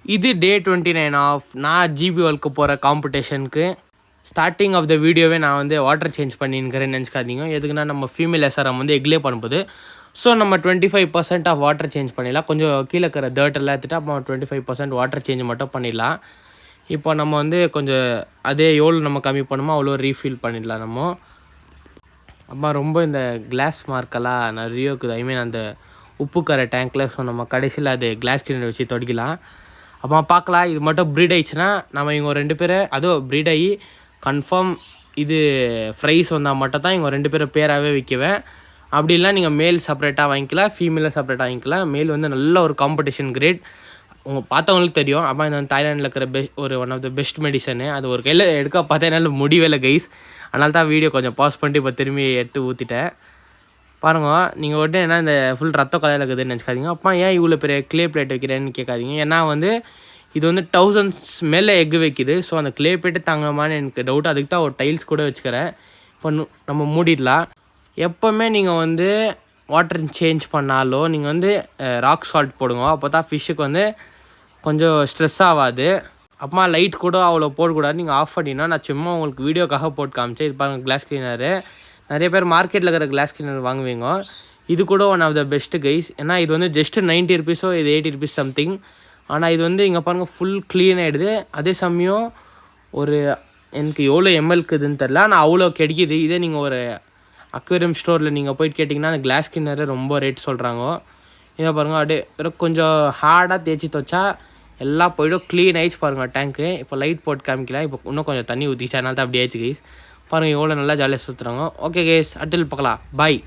இது டே 29 ஆஃப் நான் ஜிபி வேர்ல்டுக்கு போகிற காம்படிஷனுக்கு. ஸ்டார்டிங் ஆஃப் த வீடியோவே நான் வந்து வாட்டர் சேஞ்ச் பண்ணியிருக்கிறேன்னு நினச்சிக்காதீங்க. எதுக்குன்னா நம்ம ஃபீமேல் எஸ்ஆர்எம் வந்து எக்லே பண்ணும்போது ஸோ நம்ம 25% ஆஃப் வாட்டர் சேஞ்ச் பண்ணிடலாம். கொஞ்சம் கீழே இருக்கிற டர்ட் எல்லாம் எடுத்துகிட்டு அப்போ 25% வாட்டர் சேஞ்ச் மட்டும் பண்ணிடலாம். இப்போ நம்ம வந்து கொஞ்சம் அதே எவ்வளோ நம்ம கம்மி பண்ணுமோ அவ்வளோ ரீஃபில் பண்ணிடலாம் நம்ம. அம்மா ரொம்ப இந்த கிளாஸ் மார்க்கெல்லாம் நிறைய இருக்குது. ஐ மீன் அந்த உப்புக்கரை டேங்க்கில். ஸோ நம்ம கடைசியில் அது கிளாஸ் கிளீனர் வச்சு தொடக்கலாம். அம்மா பார்க்கலாம். இது மட்டும் ப்ரீட் ஆகிடுச்சுன்னா நம்ம இவங்க 2 பேரை அதுவும் ப்ரீட் ஆகி கன்ஃபார்ம் இது ஃப்ரைஸ் வந்தால் மட்டும் தான் இவங்க 2 பேரும் பேராகவே விற்குவேன். அப்படி இல்லை நீங்கள் மேல் செப்பரேட்டாக வாங்கிக்கலாம், ஃபீமேலாக செப்பரேட்டாக வாங்கிக்கலாம். மேல் வந்து நல்ல ஒரு காம்படிஷன் கிரேட். உங்கள் பார்த்தவங்களுக்கு தெரியும். அப்போ இந்த தாய்லாண்டில் இருக்கிற ஒரு one of the best medicine. அது ஒரு கையில் எடுக்க பார்த்தா என்னால் முடியவே கைஸ். அதனால தான் வீடியோ கொஞ்சம் பாஸ் பண்ணிட்டு இப்போ திரும்பி எடுத்து ஊற்றிட்டேன். பாருங்க, நீங்கள் உடனே என்ன இந்த ஃபுல் ரத்த கலையில் இருக்குதுன்னு நினச்சிக்காதீங்க. அப்பா ஏன் இவ்வளோ பெரிய க்ளே பிளேட் வைக்கிறேன்னு கேட்காதீங்க. ஏன்னா வந்து இது வந்து 1000s மேலே எக்கு வைக்குது. ஸோ அந்த க்ளே பிளேட்டு தாங்கமான்னு எனக்கு டவுட். அதுக்கு தான் ஒரு டைல்ஸ் கூட வச்சுக்கிறேன். இப்போ நம்ம மூடிடலாம். எப்போவுமே நீங்கள் வந்து வாட்டர் சேஞ்ச் பண்ணாலோ நீங்கள் வந்து ராக் சால்ட் போடுங்க. அப்போ தான் ஃபிஷ்ஷுக்கு வந்து கொஞ்சம் ஸ்ட்ரெஸ் ஆகாது. அப்புறமா லைட் கூட அவ்வளோ போடக்கூடாது. நீங்கள் ஆஃப் பண்ணினா நான் சும்மா உங்களுக்கு வீடியோக்காக போட்டு காமிச்சேன். இது பாருங்கள் கிளாஸ் கிளீனரு. நிறைய பேர் மார்க்கெட்டில் இருக்கிற கிளாஸ் கிளீனர் வாங்குவீங்க. இது கூட one of the best guys. ஏன்னா இது வந்து ஜஸ்ட்டு 90 ருபீஸோ இது 80 ருபீஸ் சம்திங். ஆனால் இது வந்து இங்கே பாருங்கள் ஃபுல் க்ளீன் ஆகிடுது. அதே சமயம் ஒரு எனக்கு எவ்வளோ எம்எல்க்குதுன்னு தெரில, ஆனால் அவ்வளோ கிடைக்கிது. இதே நீங்கள் ஒரு அக்வேரியம் ஸ்டோரில் நீங்கள் போய்ட்டு கேட்டிங்கன்னா அந்த கிளாஸ் கிளீனரை ரொம்ப ரேட் சொல்கிறாங்க. இதை பாருங்கள் அப்படியே கொஞ்சம் ஹார்டாக தேய்ச்சி துவச்சா எல்லாம் போய்டும். க்ளீன் ஆகிடுச்சு பாருங்கள் டேங்க்கு. இப்போ லைட் போட்டு காமிக்கலாம். இப்போ இன்னும் கொஞ்சம் தண்ணி ஊற்றிச்சு, அதனால தான் அப்படி ஆயிடுச்சு கைஸ். பாருங்கள் எவ்வளோ நல்லா ஜாலியாக சுற்றுறாங்க. ஓகே கைஸ், அட்டில் பார்க்கலாம். பாய்.